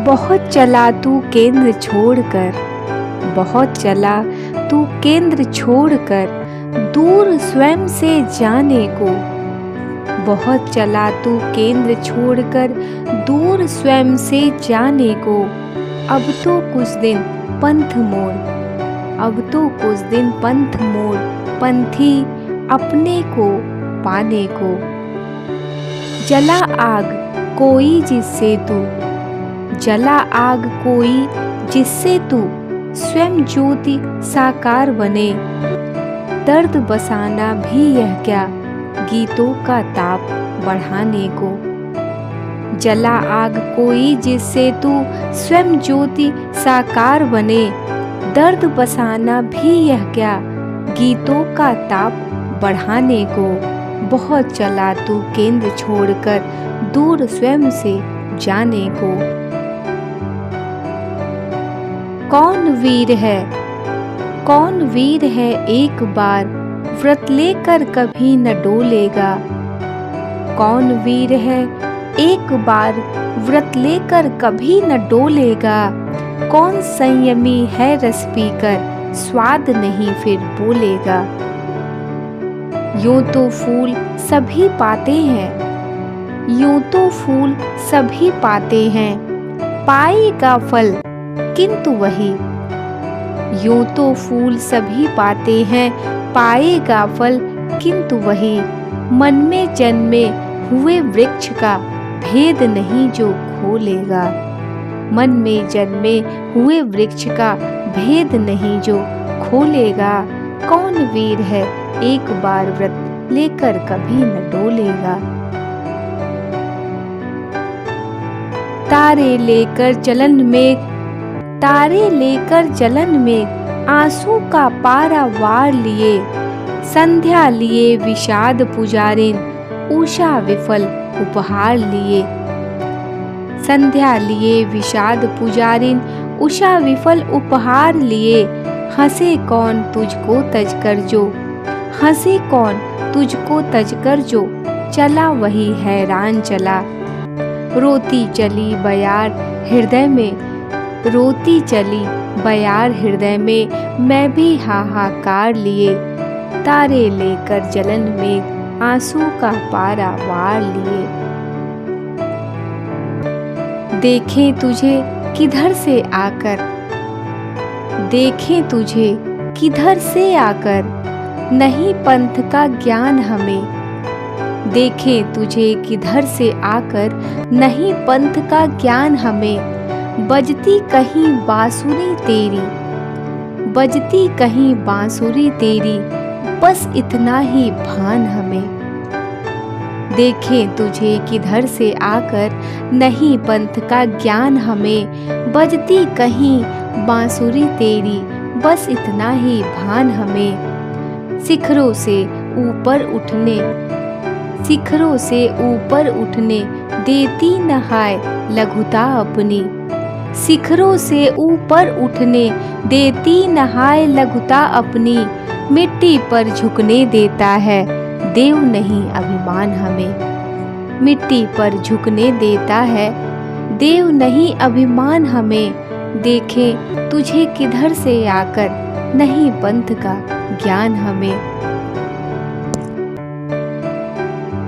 बहुत चला तू केंद्र छोड़कर, बहुत चला तू केंद्र छोड़कर, दूर स्वयं से जाने को। बहुत चला तू केंद्र छोड़कर, दूर स्वयं से जाने को। अब तो कुछ दिन पंथ मोड़, अब तो कुछ दिन पंथ मोड़, पंथी अपने को पाने को। जला आग कोई जिससे तू, जला आग कोई जिससे तू, स्वयं ज्योति साकार बने। दर्द बसाना भी यह क्या, गीतों का ताप बढ़ाने को। जला आग कोई जिससे तू, स्वयं ज्योति साकार बने। दर्द बसाना भी यह क्या, गीतों का ताप बढ़ाने को। बहुत चला तू केंद्र छोड़कर, दूर स्वयं से जाने को। कौन वीर है, कौन वीर है एक बार, व्रत लेकर कभी न डोलेगा। कौन वीर है एक बार, व्रत लेकर कभी न डोलेगा। कौन संयमी है रस पीकर, स्वाद नहीं फिर बोलेगा। यूं तो फूल सभी पाते हैं, यूं तो फूल सभी पाते हैं, पाएगा फल किंतु वही। यूं तो फूल सभी पाते हैं, पाएगा फल किंतु वही। मन में जन्मे हुए वृक्ष का भेद नहीं जो खोलेगा। मन में जन्मे हुए वृक्ष का भेद नहीं जो खोलेगा। कौन वीर है एक बार, व्रत लेकर कभी न डोलेगा। तारे लेकर चलन में, तारे लेकर चलन में, आंसू का पारा वार लिए। संध्या लिए विषाद पुजारिन, उषा विफल उपहार लिए। संध्या लिए विषाद पुजारिन, उषा विफल उपहार लिए। हंसे कौन तुझको तजकर जो, हंसे कौन तुझको तजकर जो, चला वही हैरान चला। रोती चली बयार हृदय में, रोती चली बयार हृदय में, मैं भी हाहाकार लिए। तारे लेकर जलन में, आंसू का पारा वार लिए। देखें तुझे किधर से आकर, देखें तुझे किधर से आकर, नहीं पंथ का ज्ञान हमें। देखें तुझे किधर से आकर, नहीं पंथ का ज्ञान हमें। बजती कहीं बांसुरी तेरी, बजती कहीं बांसुरी तेरी, बस इतना ही भान हमें। देखें तुझे किधर से आकर, नहीं पंथ का ज्ञान हमें। बजती कहीं बांसुरी तेरी, बस इतना ही भान हमें। शिखरों से ऊपर उठने, शिखरों से ऊपर उठने, देती न हाय लघुता अपनी। शिखरों से ऊपर उठने, देती न हाय लघुता अपनी। मिट्टी पर झुकने देता है देव नहीं अभिमान हमें। मिट्टी पर झुकने देता है देव नहीं अभिमान हमें। देखें तुझे किधर से आकर, नहीं पंथ का ज्ञान हमें।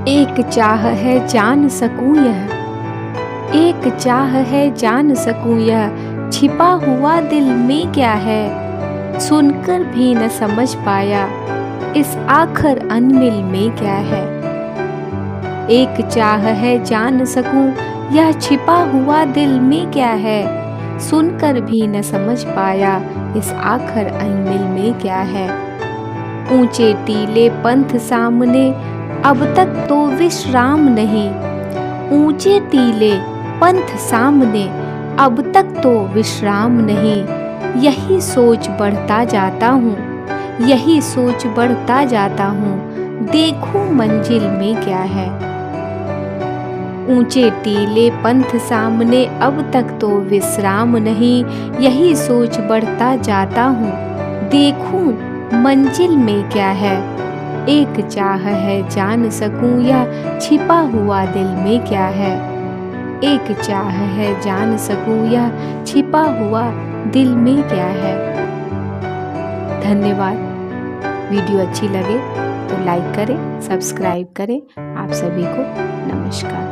एक चाह है जान सकूं यह, एक चाह है जान सकूं यह, छिपा हुआ दिल में क्या है। सुनकर भी न समझ पाया, इस आखर अनमिल में क्या है। एक चाह है जान सकूं यह छिपा हुआ दिल में क्या है। सुनकर भी न समझ पाया, इस आखर अनमिल में क्या है। ऊंचे टीले पंथ सामने, अब तक तो विश्राम नहीं। ऊंचे टीले पंथ सामने, अब तक तो विश्राम नहीं। यही सोच बढ़ता जाता हूँ, यही सोच बढ़ता जाता हूँ, देखूं मंजिल में क्या है। ऊंचे टीले पंथ सामने, अब तक तो विश्राम नहीं। यही सोच बढ़ता जाता हूँ, देखूं मंजिल में क्या है। एक चाह है जान सकूं यह छिपा हुआ दिल में क्या है। एक चाह है जान सकूं यह छिपा हुआ दिल में क्या है। धन्यवाद। वीडियो अच्छी लगे तो लाइक करें, सब्सक्राइब करें। आप सभी को नमस्कार।